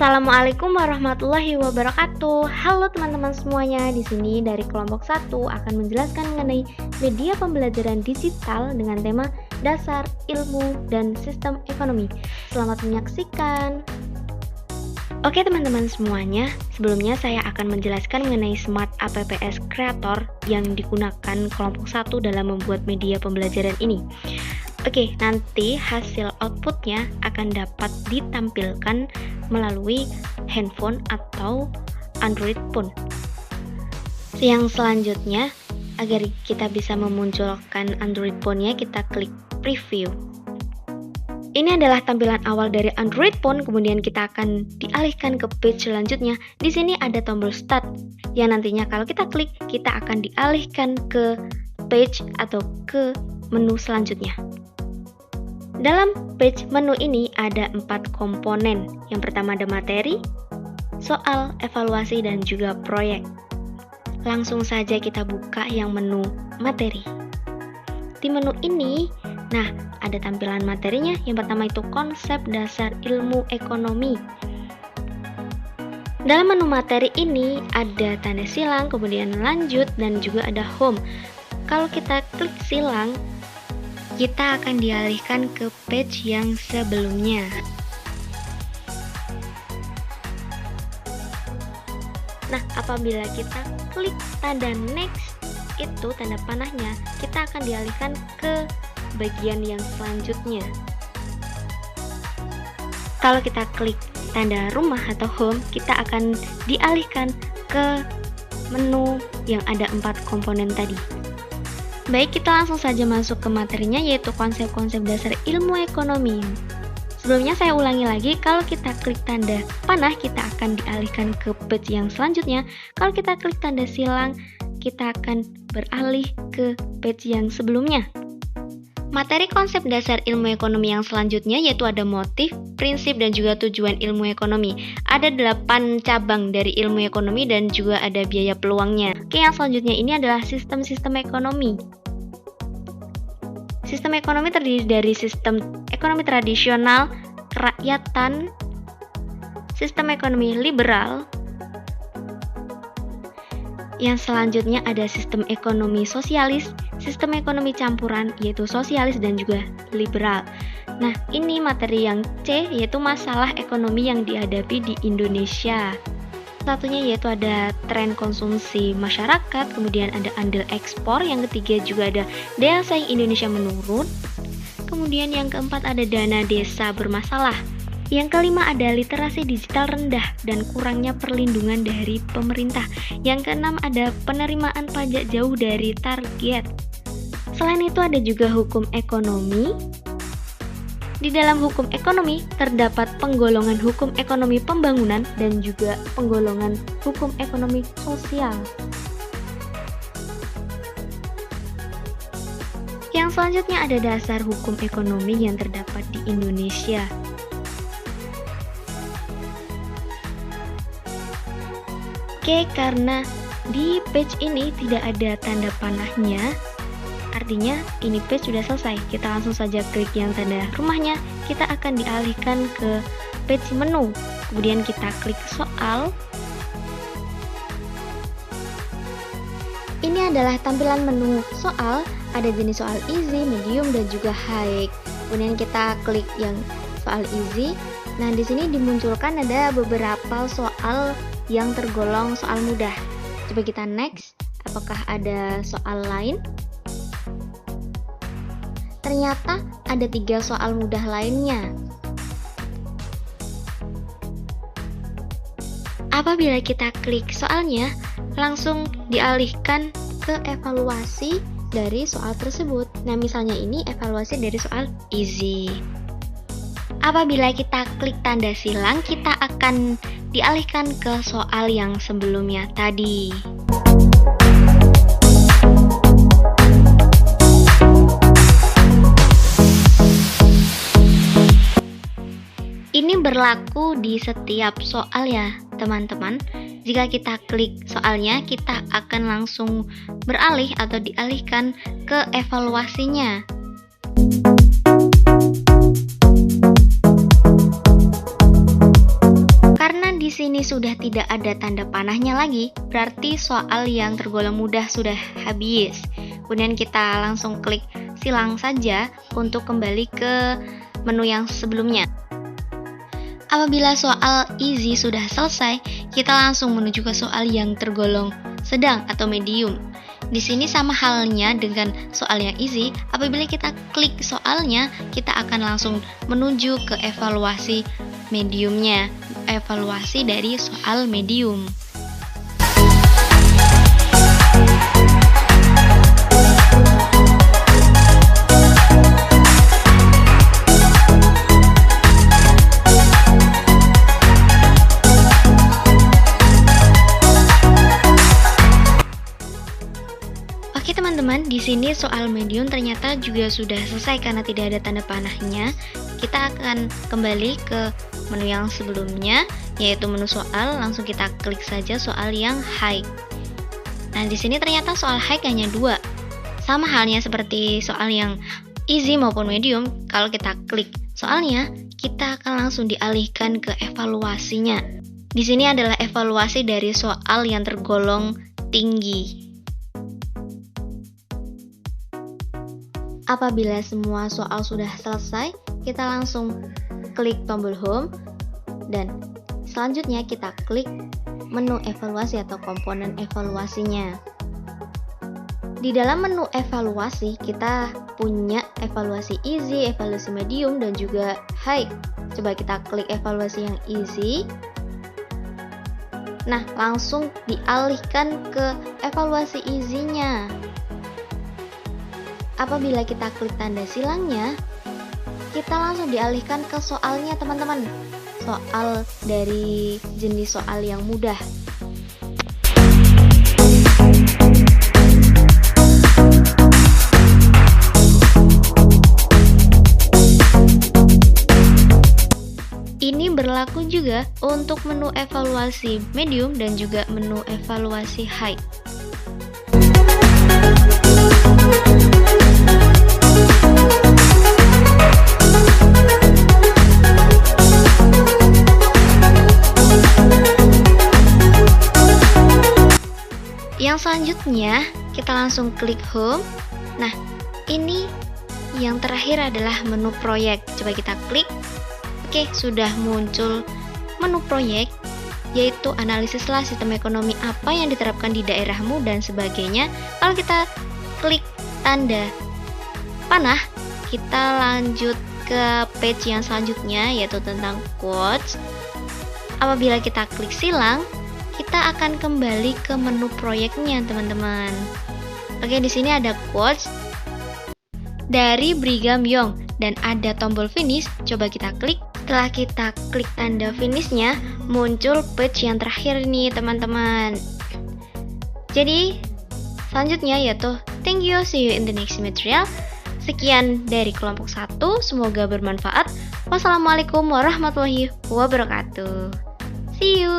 Assalamualaikum warahmatullahi wabarakatuh. Halo teman-teman semuanya. Di sini dari kelompok 1 akan menjelaskan mengenai media pembelajaran digital dengan tema dasar ilmu dan sistem ekonomi. Selamat menyaksikan. Oke teman-teman semuanya, sebelumnya saya akan menjelaskan mengenai Smart APPS Creator yang digunakan kelompok 1 dalam membuat media pembelajaran ini. Oke, nanti hasil outputnya akan dapat ditampilkan melalui handphone atau Android phone. Yang selanjutnya, agar kita bisa memunculkan Android phone-nya, kita klik preview. Ini adalah tampilan awal dari Android phone, kemudian kita akan dialihkan ke page selanjutnya. Di sini ada tombol start, yang nantinya kalau kita klik, kita akan dialihkan ke page atau ke menu selanjutnya. Dalam page menu ini ada 4 komponen. Yang pertama ada materi, soal, evaluasi, dan juga proyek. Langsung saja kita buka yang menu materi. Di menu ini, nah ada tampilan materinya. Yang pertama itu konsep dasar ilmu ekonomi. Dalam menu materi ini ada tanda silang, kemudian lanjut, dan juga ada home. Kalau kita klik silang, kita akan dialihkan ke page yang sebelumnya. Nah, apabila kita klik tanda next, itu tanda panahnya, kita akan dialihkan ke bagian yang selanjutnya. Kalau kita klik tanda rumah atau home, kita akan dialihkan ke menu yang ada 4 komponen tadi. Baik, kita langsung saja masuk ke materinya, yaitu konsep-konsep dasar ilmu ekonomi. Sebelumnya saya ulangi lagi, kalau kita klik tanda panah, kita akan dialihkan ke page yang selanjutnya. Kalau kita klik tanda silang, kita akan beralih ke page yang sebelumnya. Materi konsep dasar ilmu ekonomi yang selanjutnya yaitu ada motif, prinsip, dan juga tujuan ilmu ekonomi. Ada 8 cabang dari ilmu ekonomi dan juga ada biaya peluangnya. Oke, yang selanjutnya ini adalah sistem-sistem ekonomi. Sistem ekonomi terdiri dari sistem ekonomi tradisional, kerakyatan, sistem ekonomi liberal. Yang selanjutnya ada sistem ekonomi sosialis, sistem ekonomi campuran yaitu sosialis dan juga liberal. Nah, ini materi yang C yaitu masalah ekonomi yang dihadapi di Indonesia. Satunya yaitu ada tren konsumsi masyarakat, kemudian ada andil ekspor, yang ketiga juga ada daya saing Indonesia menurun, kemudian yang keempat ada dana desa bermasalah, yang kelima ada literasi digital rendah dan kurangnya perlindungan dari pemerintah, yang keenam ada penerimaan pajak jauh dari target. Selain itu ada juga hukum ekonomi. Di dalam hukum ekonomi terdapat penggolongan hukum ekonomi pembangunan dan juga penggolongan hukum ekonomi sosial. Yang selanjutnya ada dasar hukum ekonomi yang terdapat di Indonesia. Oke, karena di page ini tidak ada tanda panahnya, artinya ini page sudah selesai. Kita langsung saja klik yang tanda rumahnya, kita akan dialihkan ke page menu. Kemudian kita klik soal. Ini adalah tampilan menu soal, ada jenis soal easy, medium, dan juga high. Kemudian kita klik yang soal easy. Nah, di sini dimunculkan ada beberapa soal yang tergolong soal mudah. Coba kita next, apakah ada soal lain? Ternyata ada 3 soal mudah lainnya. Apabila kita klik soalnya, langsung dialihkan ke evaluasi dari soal tersebut. Nah, misalnya ini evaluasi dari soal easy. Apabila kita klik tanda silang, kita akan dialihkan ke soal yang sebelumnya tadi. Ini berlaku di setiap soal ya teman-teman. Jika kita klik soalnya, kita akan langsung beralih atau dialihkan ke evaluasinya. Karena di sini sudah tidak ada tanda panahnya lagi, berarti soal yang tergolong mudah sudah habis. Kemudian kita langsung klik silang saja untuk kembali ke menu yang sebelumnya. Apabila soal easy sudah selesai, kita langsung menuju ke soal yang tergolong sedang atau medium. Di sini sama halnya dengan soal yang easy, apabila kita klik soalnya, kita akan langsung menuju ke evaluasi mediumnya, evaluasi dari soal medium. Oke teman-teman, di sini soal medium ternyata juga sudah selesai karena tidak ada tanda panahnya. Kita akan kembali ke menu yang sebelumnya, yaitu menu soal. Langsung kita klik saja soal yang high. Nah, di sini ternyata soal high hanya 2. Sama halnya seperti soal yang easy maupun medium. Kalau kita klik soalnya, kita akan langsung dialihkan ke evaluasinya. Di sini adalah evaluasi dari soal yang tergolong tinggi. Apabila semua soal sudah selesai, kita langsung klik tombol home dan selanjutnya kita klik menu evaluasi atau komponen evaluasinya. Di dalam menu evaluasi, kita punya evaluasi easy, evaluasi medium, dan juga high. Coba kita klik evaluasi yang easy. Nah, langsung dialihkan ke evaluasi easy-nya. Apabila kita klik tanda silangnya, kita langsung dialihkan ke soalnya teman-teman. Soal dari jenis soal yang mudah. Ini berlaku juga untuk menu evaluasi medium dan juga menu evaluasi high. Yang selanjutnya, kita langsung klik home. Nah, ini yang terakhir adalah menu proyek. Coba kita klik. Oke, sudah muncul menu proyek, yaitu analisislah sistem ekonomi apa yang diterapkan di daerahmu dan sebagainya. Kalau kita klik tanda panah, kita lanjut ke page yang selanjutnya, yaitu tentang quotes. Apabila kita klik silang, kita akan kembali ke menu proyeknya, teman-teman. Oke, di sini ada quotes dari Brigham Young dan ada tombol finish. Coba kita klik. Setelah kita klik tanda finishnya, muncul page yang terakhir nih, teman-teman. Jadi, selanjutnya yaitu thank you, see you in the next material. Sekian dari kelompok 1, semoga bermanfaat. Wassalamualaikum warahmatullahi wabarakatuh. See you.